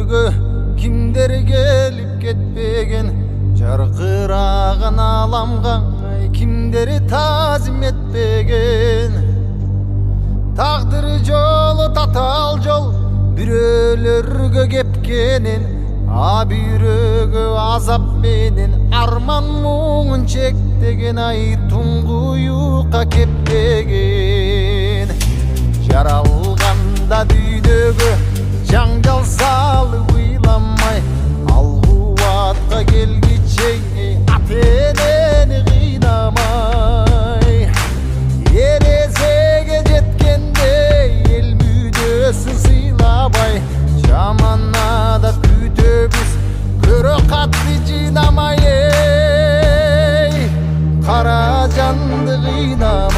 Ömürgө kimder gelip ketpegen, jarkıragan alamga kimderi tazim etpegen. Taqdir jolu tatal jol, bирөөлөргө кепкенин, бирөөгө азап менен арман муңун чектеген, ай туңгуюкка кеппеген. Жаралганда дүйнөгө жаңжал салып ыйламай, ал кубатка келгиче ата энени кыйнамай. Эрезеге жеткенде эл мүдөсүн сыйлабай, жаманада күтөбүз көрө катты жыйнамай. Кара жанды кыйнамай.